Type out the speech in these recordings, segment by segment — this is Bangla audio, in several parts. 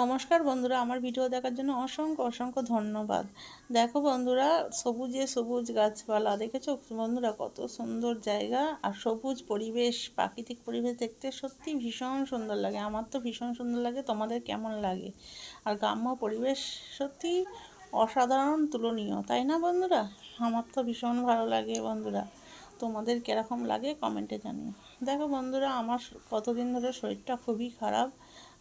নমস্কার বন্ধুরা, আমার ভিডিও দেখার জন্য অসংখ্য অসংখ্য ধন্যবাদ। দেখো বন্ধুরা, সবুজে সবুজ গাছপালা দেখেছো বন্ধুরা, কত সুন্দর জায়গা আর সবুজ পরিবেশ, প্রাকৃতিক পরিবেশ দেখতে সত্যি ভীষণ সুন্দর লাগে। আমার তো ভীষণ সুন্দর লাগে, তোমাদের কেমন লাগে? আর গ্রাম্য পরিবেশ সত্যি অসাধারণ, তুলনীয়, তাই না বন্ধুরা? আমার তো ভীষণ ভালো লাগে বন্ধুরা। তোমাদের কীরকম লাগে কমেন্টে জানিও। দেখো বন্ধুরা, আমার কতদিন ধরে শরীরটা খুবই খারাপ,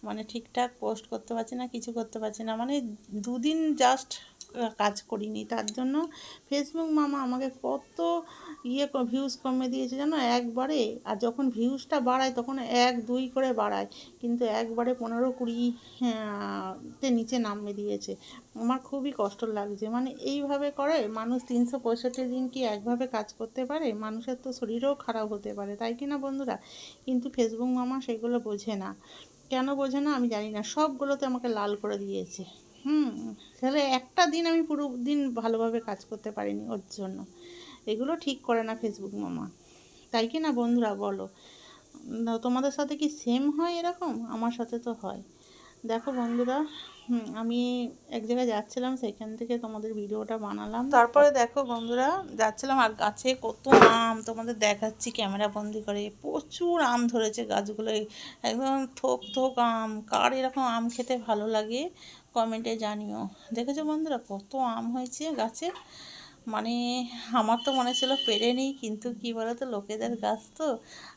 মানে ঠিকঠাক পোস্ট করতে পারছি না, কিছু করতে পারছি না, মানে দুদিন জাস্ট কাজ করিনি, তার জন্য ফেসবুক মামা আমাকে কত ভিউজ কমে দিয়েছে জানো একবারে। আর যখন ভিউজটা বাড়ায় তখন 1-2 করে বাড়ায়, কিন্তু একবারে 15-20 তে নিচে নামিয়ে দিয়েছে। আমার খুবই কষ্ট লাগছে, মানে এইভাবে করে মানুষ 365 দিন কি একভাবে কাজ করতে পারে? মানুষের তো শরীরও খারাপ হতে পারে, তাই কি না বন্ধুরা? কিন্তু ফেসবুক মামা সেগুলো বোঝে না। কেন বোঝে না আমি জানি না, সবগুলোতে আমাকে লাল করে দিয়েছে। তাহলে একটা দিন আমি পুরো দিন ভালোভাবে কাজ করতে পারিনি ওর জন্য। এগুলো ঠিক করে না ফেসবুক মামা, তাই কি না বন্ধুরা বলো? তোমাদের সাথে কি সেম হয় এরকম? আমার সাথে তো হয়। দেখো বন্ধুরা, আমি এক জায়গায় যাচ্ছিলাম, সেখান থেকে তোমাদের ভিডিওটা বানালাম। তারপরে দেখো বন্ধুরা, যাচ্ছিলাম আর গাছে কত আম তোমাদের দেখাচ্ছি ক্যামেরা বন্দি করে। প্রচুর আম ধরেছে গাছগুলোয়, একদম থোক থোক আম। কার এরকম আম খেতে ভালো লাগে কমেন্টে জানিও। দেখেছো বন্ধুরা কত আম হয়েছে গাছে, মানে আমার তো মনে ছিল পেরে নিই, কিন্তু কী বলো তো, লোকেদের গাছ তো,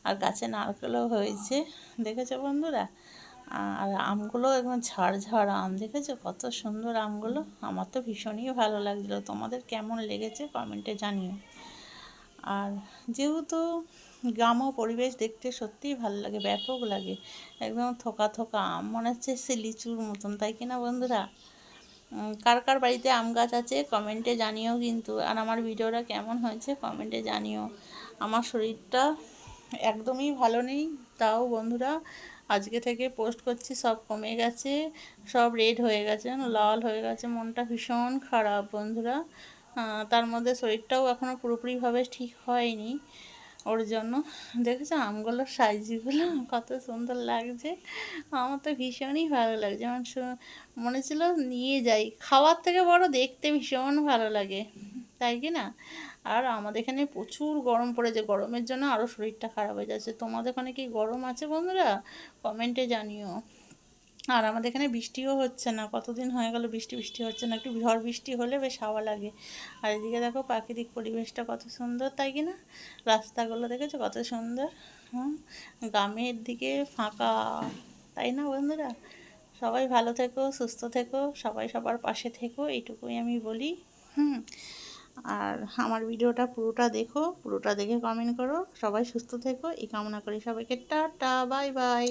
আর গাছে নারকেলও হয়েছে। দেখেছো বন্ধুরা? আর আমগুলো একদম ঝাড় ঝাড় আম, দেখেছো কত সুন্দর আমগুলো? আমার তো ভীষণই ভালো লাগছিলো। তোমাদের কেমন লেগেছে কমেন্টে জানিও। আর যেহেতু গ্রাম্য পরিবেশ দেখতে সত্যিই ভালো লাগে, ব্যাপক লাগে। একদম থোকা থোকা আম, মনে হচ্ছে সে লিচুর মতন, তাই কিনা বন্ধুরা? কার কার বাড়িতে আম গাছ আছে কমেন্টে জানিও কিন্তু। আর আমার ভিডিওটা কেমন হয়েছে কমেন্টে জানিও। আমার শরীরটা একদমই ভালো নেই, তাও বন্ধুরা আজকে থেকে পোস্ট করছি, সব কমে গেছে, সব রেড হয়ে গেছে, লাল হয়ে গেছে, মনটা ভীষণ খারাপ বন্ধুরা। তার মধ্যে শরীরটাও এখনও পুরোপুরিভাবে ঠিক হয়নি ওর জন্য। দেখেছো আমগুলোর সাইজগুলো কত সুন্দর লাগছে, আমার তো ভীষণই ভালো লাগছে। আমার মনে ছিল নিয়ে যাই, খাওয়ার থেকে বড় দেখতে ভীষণ ভালো লাগে, তাই কি না? আর আমাদের এখানে প্রচুর গরম পড়েছে, গরমের জন্য আরও শরীরটা খারাপ হয়ে যাচ্ছে। তোমাদের ওখানে কি গরম আছে বন্ধুরা? কমেন্টে জানিও। আর আমাদের এখানে বৃষ্টিও হচ্ছে না, কতদিন হয়ে গেল বৃষ্টি বৃষ্টি হচ্ছে না, একটু ঝড় বৃষ্টি হলে বেশ হাওয়া লাগে। আর এদিকে দেখো প্রাকৃতিক পরিবেশটা কত সুন্দর, তাই কি না? রাস্তাগুলো দেখেছো কত সুন্দর। গ্রামের দিকে ফাঁকা, তাই না বন্ধুরা? সবাই ভালো থেকো, সুস্থ থেকো, সবাই সবার পাশে থেকো, এইটুকুই আমি বলি। আর আমার ভিডিওটা পুরোটা দেখো, পুরোটা দেখে কমেন্ট করো। সবাই সুস্থ থেকো এই কামনা করি। সবাইকে টাটা, বাই বাই।